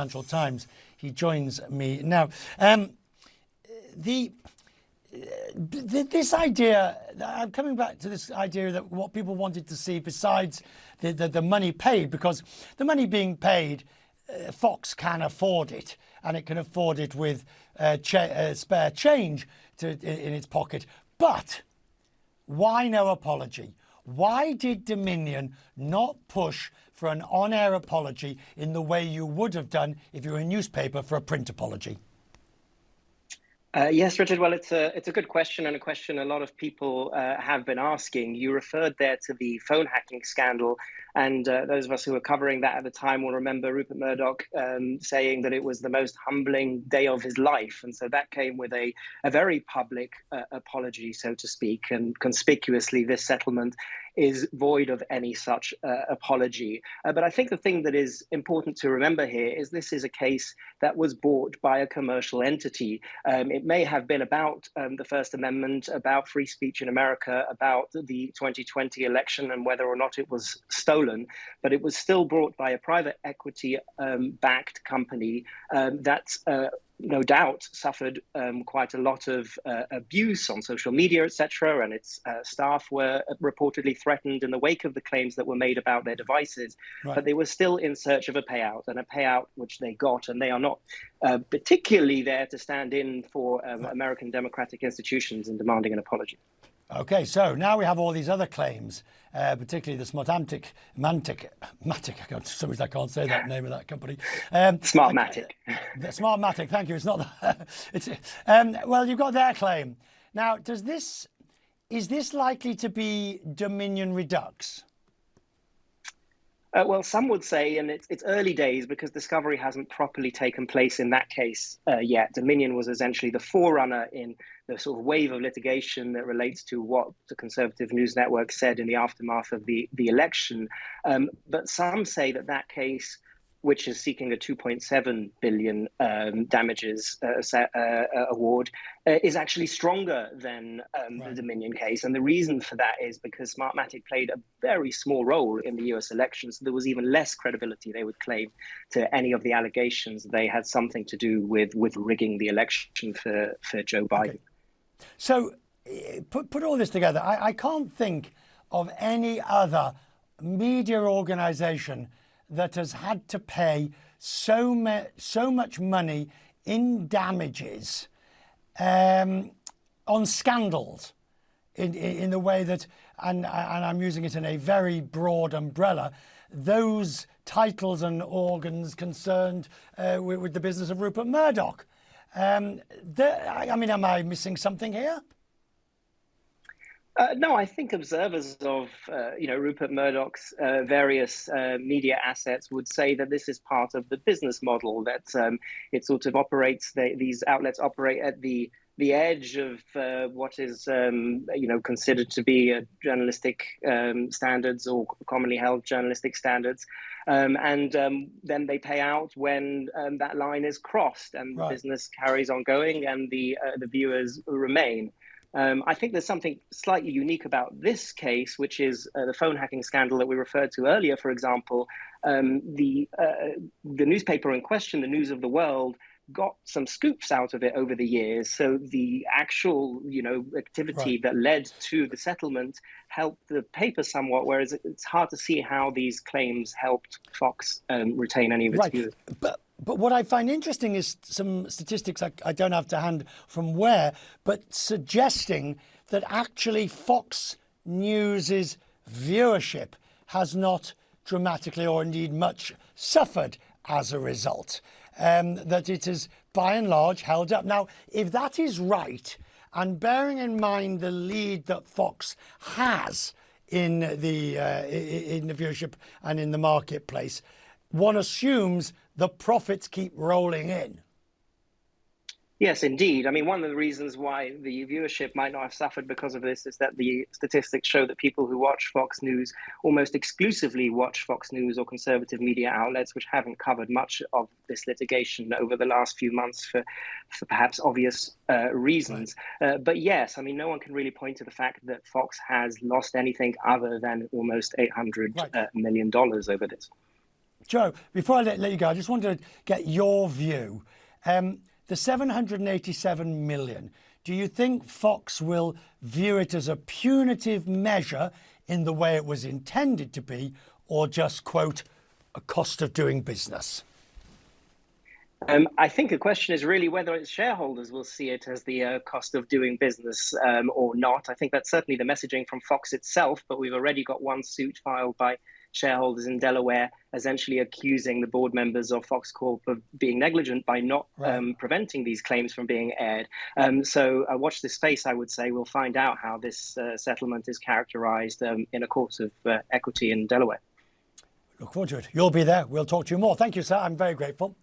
Financial Times. He joins me now. This idea, I'm coming back to this idea that what people wanted to see besides the money paid, because the money being paid, Fox can afford it, and it can afford it with spare change in its pocket. But why no apology? Why did Dominion not push for an on-air apology in the way you would have done if you were a newspaper for a print apology? Yes, Richard. Well, it's a good question, and a question a lot of people have been asking. You referred there to the phone hacking scandal, and those of us who were covering that at the time will remember Rupert Murdoch saying that it was the most humbling day of his life. And so that came with a very public apology, so to speak, and conspicuously this settlement is void of any such apology. But I think the thing that is important to remember here is this is a case that was brought by a commercial entity. It may have been about the First Amendment, about free speech in America, about the 2020 election and whether or not it was stolen, but it was still brought by a private equity backed company that no doubt suffered quite a lot of abuse on social media, etc., and its staff were reportedly threatened in the wake of the claims that were made about their devices. Right. But they were still in search of a payout, and a payout which they got, and they are not particularly there to stand in for American democratic institutions in demanding an apology. Okay, so now we have all these other claims, particularly the Smartmatic, I can't say that name of that company. Smartmatic. Smartmatic, thank you. It's not well, you've got their claim. Now, is this likely to be Dominion Redux? Well, some would say, and it's early days because discovery hasn't properly taken place in that case yet. Dominion was essentially the forerunner in the sort of wave of litigation that relates to what the Conservative News Network said in the aftermath of the election. But some say that case, which is seeking a $2.7 billion damages award, is actually stronger than the Dominion case. And the reason for that is because Smartmatic played a very small role in the US elections. So there was even less credibility, they would claim, to any of the allegations they had something to do with rigging the election for Joe Biden. Okay. So put all this together. I can't think of any other media organization that has had to pay so much money in damages on scandals in the way that, and I'm using it in a very broad umbrella, those titles and organs concerned with the business of Rupert Murdoch. I mean, am I missing something here? No, I think observers of, Rupert Murdoch's various media assets would say that this is part of the business model, that it sort of operates, these outlets operate at the edge of what is, considered to be journalistic standards or commonly held journalistic standards. And then they pay out when that line is crossed and the business carries on going and the viewers remain. I think there's something slightly unique about this case, which is the phone hacking scandal that we referred to earlier. For example, the newspaper in question, the News of the World, got some scoops out of it over the years. So the actual, activity that led to the settlement helped the paper somewhat, whereas it's hard to see how these claims helped Fox retain any of its viewers. But what I find interesting is some statistics I don't have to hand from where, but suggesting that actually Fox News's viewership has not dramatically or indeed much suffered as a result, that it is by and large held up. Now, if that is right, and bearing in mind the lead that Fox has in the viewership and in the marketplace, one assumes the profits keep rolling in. Yes, indeed. I mean, one of the reasons why the viewership might not have suffered because of this is that the statistics show that people who watch Fox News almost exclusively watch Fox News or conservative media outlets, which haven't covered much of this litigation over the last few months for perhaps obvious reasons. Right. But yes, I mean, no one can really point to the fact that Fox has lost anything other than almost $800 million over this. Joe, before I let you go, I just wanted to get your view. The 787 million, do you think Fox will view it as a punitive measure in the way it was intended to be, or just, quote, a cost of doing business? I think the question is really whether its shareholders will see it as the cost of doing business or not. I think that's certainly the messaging from Fox itself, but we've already got one suit filed by shareholders in Delaware, essentially accusing the board members of Fox Corp of being negligent by not preventing these claims from being aired. So watch this space, I would say. We'll find out how this settlement is characterized in a court of equity in Delaware. Look forward to it. You'll be there. We'll talk to you more. Thank you, sir. I'm very grateful.